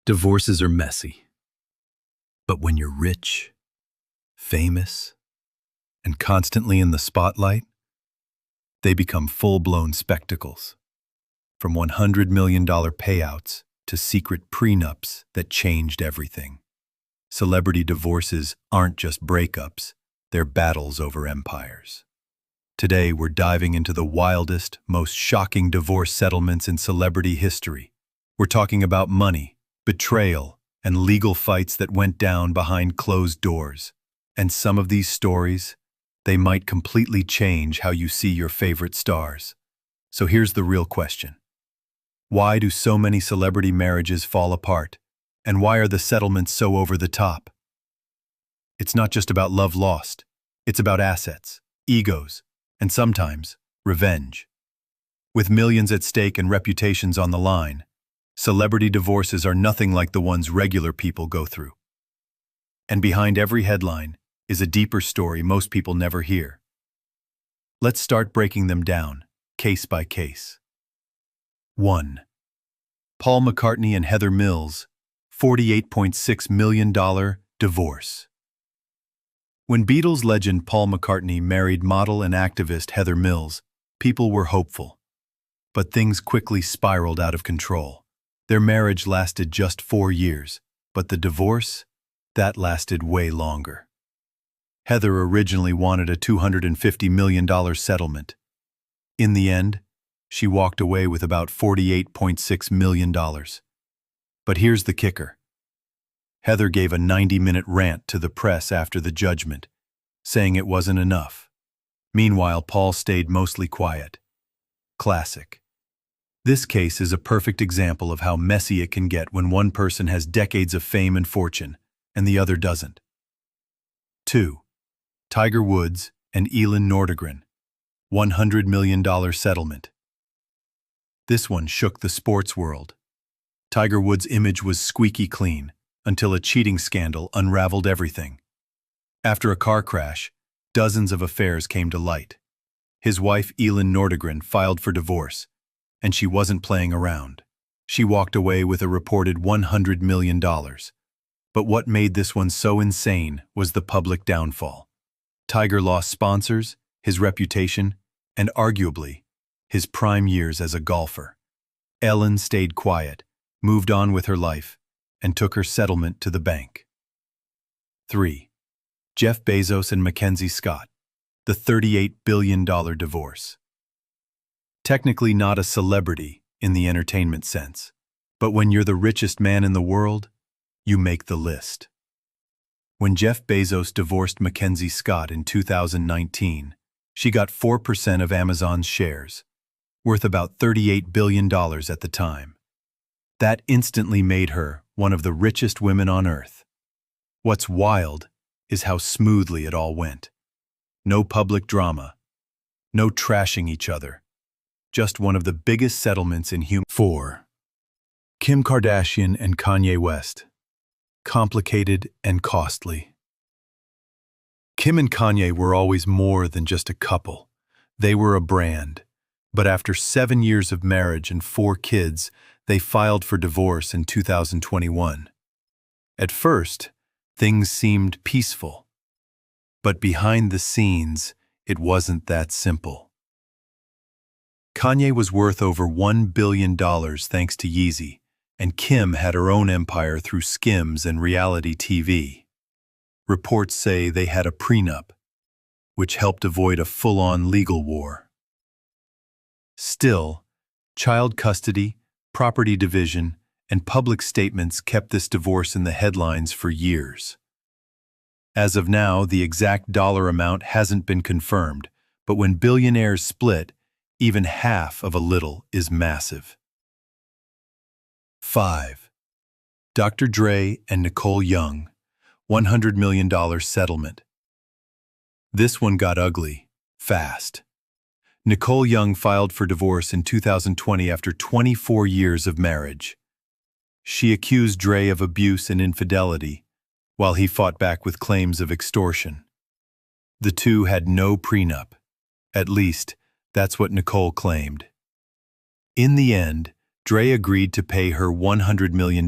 Divorces are messy, but when you're rich, famous, and constantly in the spotlight, they become full-blown spectacles. From $100 million payouts to secret prenups that changed everything. Celebrity divorces aren't just breakups, they're battles over empires. Today, we're diving into the wildest, most shocking divorce settlements in celebrity history. We're talking about money, betrayal, and legal fights that went down behind closed doors. And some of these stories, they might completely change how you see your favorite stars. So here's the real question. Why do so many celebrity marriages fall apart? And why are the settlements so over the top? It's not just about love lost. It's about assets, egos, and sometimes revenge. With millions at stake and reputations on the line, celebrity divorces are nothing like the ones regular people go through. And behind every headline is a deeper story most people never hear. Let's start breaking them down, case by case. 1. Paul McCartney and Heather Mills, $48.6 million divorce. When Beatles legend Paul McCartney married model and activist Heather Mills, people were hopeful. But things quickly spiraled out of control. Their marriage lasted just 4 years, but the divorce, that lasted way longer. Heather originally wanted a $250 million settlement. In the end, she walked away with about $48.6 million. But here's the kicker. Heather gave a 90-minute rant to the press after the judgment, saying it wasn't enough. Meanwhile, Paul stayed mostly quiet. Classic. This case is a perfect example of how messy it can get when one person has decades of fame and fortune, and the other doesn't. 2. Tiger Woods and Elin Nordegren, $100 million settlement. This one shook the sports world. Tiger Woods' image was squeaky clean, until a cheating scandal unraveled everything. After a car crash, dozens of affairs came to light. His wife, Elin Nordegren, filed for divorce, and she wasn't playing around. She walked away with a reported $100 million. But what made this one so insane was the public downfall. Tiger lost sponsors, his reputation, and arguably, his prime years as a golfer. Elin stayed quiet, moved on with her life, and took her settlement to the bank. 3. Jeff Bezos and Mackenzie Scott, the $38 billion divorce. Technically not a celebrity in the entertainment sense, but when you're the richest man in the world, you make the list. When Jeff Bezos divorced Mackenzie Scott in 2019, she got 4% of Amazon's shares, worth about $38 billion at the time. That instantly made her one of the richest women on earth. What's wild is how smoothly it all went. No public drama, no trashing each other. Just one of the biggest settlements in human. 4. Kim Kardashian and Kanye West. Complicated and costly. Kim and Kanye were always more than just a couple. They were a brand. But after 7 years of marriage and 4 kids, they filed for divorce in 2021. At first, things seemed peaceful. But behind the scenes, it wasn't that simple. Kanye was worth over $1 billion thanks to Yeezy, and Kim had her own empire through Skims and reality TV. Reports say they had a prenup, which helped avoid a full-on legal war. Still, child custody, property division, and public statements kept this divorce in the headlines for years. As of now, the exact dollar amount hasn't been confirmed, but when billionaires split, even half of a little is massive. 5. Dr. Dre and Nicole Young, $100 million settlement. This one got ugly, fast. Nicole Young filed for divorce in 2020 after 24 years of marriage. She accused Dre of abuse and infidelity, while he fought back with claims of extortion. The two had no prenup. At least, that's what Nicole claimed. In the end, Dre agreed to pay her $100 million.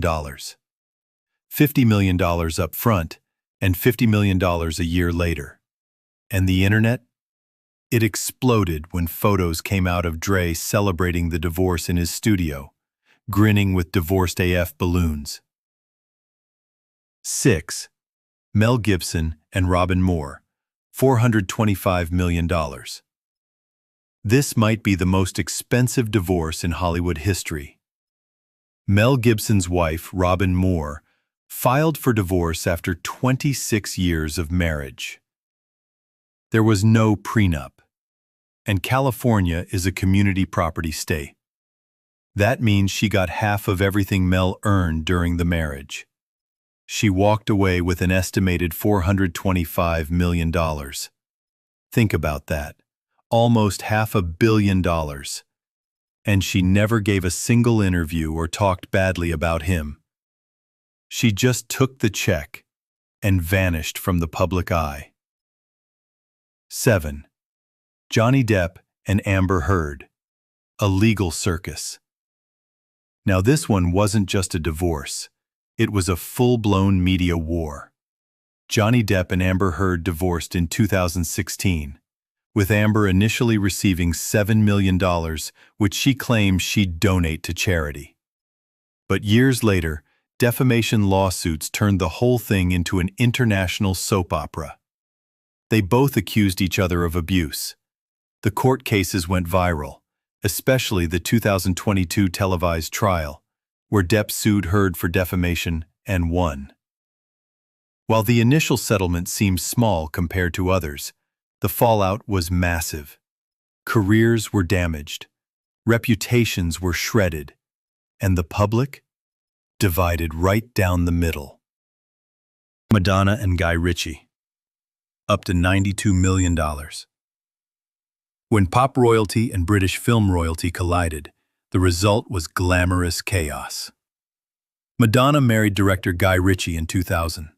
$50 million up front, and $50 million a year later. And the internet? It exploded when photos came out of Dre celebrating the divorce in his studio, grinning with divorced AF balloons. 6. Mel Gibson and Robin Moore, $425 million. This might be the most expensive divorce in Hollywood history. Mel Gibson's wife, Robin Moore, filed for divorce after 26 years of marriage. There was no prenup, and California is a community property state. That means she got half of everything Mel earned during the marriage. She walked away with an estimated $425 million. Think about that. Almost $500 million. And she never gave a single interview or talked badly about him. She just took the check and vanished from the public eye. 7. Johnny Depp and Amber Heard, a legal circus. Now this one wasn't just a divorce. It was a full-blown media war. Johnny Depp and Amber Heard divorced in 2016, with Amber initially receiving $7 million, which she claimed she'd donate to charity. But years later, defamation lawsuits turned the whole thing into an international soap opera. They both accused each other of abuse. The court cases went viral, especially the 2022 televised trial, where Depp sued Heard for defamation and won. While the initial settlement seemed small compared to others, the fallout was massive. Careers were damaged, reputations were shredded, and the public divided right down the middle. Madonna and Guy Ritchie, up to $92 million. When pop royalty and British film royalty collided, the result was glamorous chaos. Madonna married director Guy Ritchie in 2000,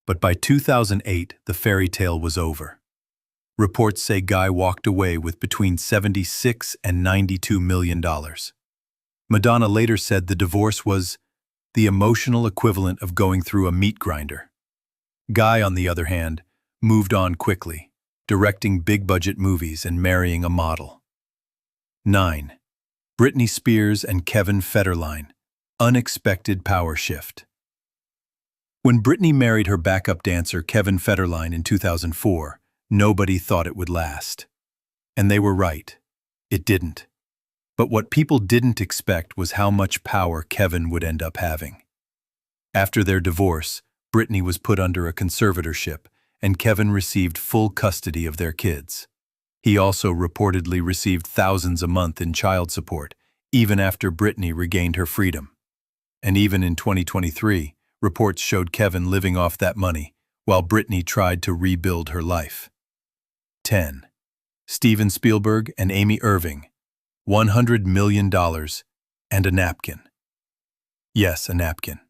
but by 2008 the fairy tale was over. Reports say Guy walked away with between $76 and $92 million. Madonna later said the divorce was the emotional equivalent of going through a meat grinder. Guy, on the other hand, moved on quickly, directing big-budget movies and marrying a model. 9. Britney Spears and Kevin Federline, unexpected power shift. When Britney married her backup dancer Kevin Federline in 2004, nobody thought it would last. And they were right. It didn't. But what people didn't expect was how much power Kevin would end up having. After their divorce, Britney was put under a conservatorship, and Kevin received full custody of their kids. He also reportedly received thousands a month in child support, even after Britney regained her freedom. And even in 2023, reports showed Kevin living off that money, while Britney tried to rebuild her life. 10. Steven Spielberg and Amy Irving, $100 million and a napkin. Yes, a napkin.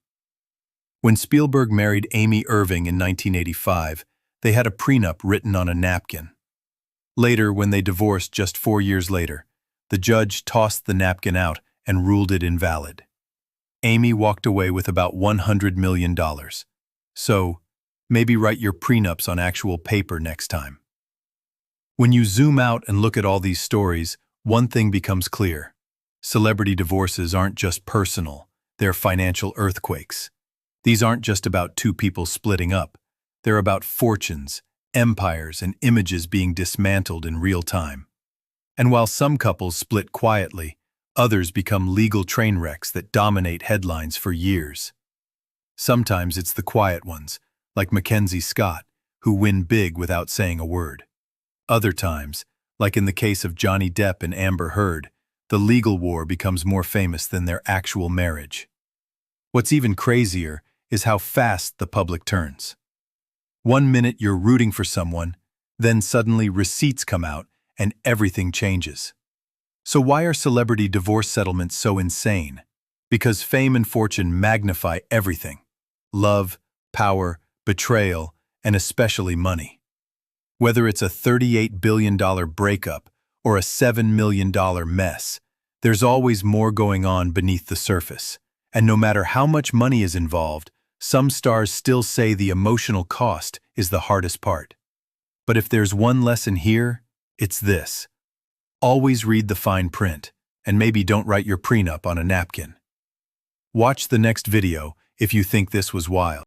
When Spielberg married Amy Irving in 1985, they had a prenup written on a napkin. Later, when they divorced just 4 years later, the judge tossed the napkin out and ruled it invalid. Amy walked away with about $100 million. So, maybe write your prenups on actual paper next time. When you zoom out and look at all these stories, one thing becomes clear. Celebrity divorces aren't just personal, they're financial earthquakes. These aren't just about two people splitting up. They're about fortunes, empires, and images being dismantled in real time. And while some couples split quietly, others become legal train wrecks that dominate headlines for years. Sometimes it's the quiet ones, like Mackenzie Scott, who win big without saying a word. Other times, like in the case of Johnny Depp and Amber Heard, the legal war becomes more famous than their actual marriage. What's even crazier is how fast the public turns. 1 minute you're rooting for someone, then suddenly receipts come out and everything changes. So why are celebrity divorce settlements so insane? Because fame and fortune magnify everything: love, power, betrayal, and especially money. Whether it's a $38 billion breakup or a $7 million mess, there's always more going on beneath the surface. And no matter how much money is involved, Some stars still say the emotional cost is the hardest part. But if there's one lesson here, it's this. Always read the fine print, and maybe don't write your prenup on a napkin. Watch the next video if you think this was wild.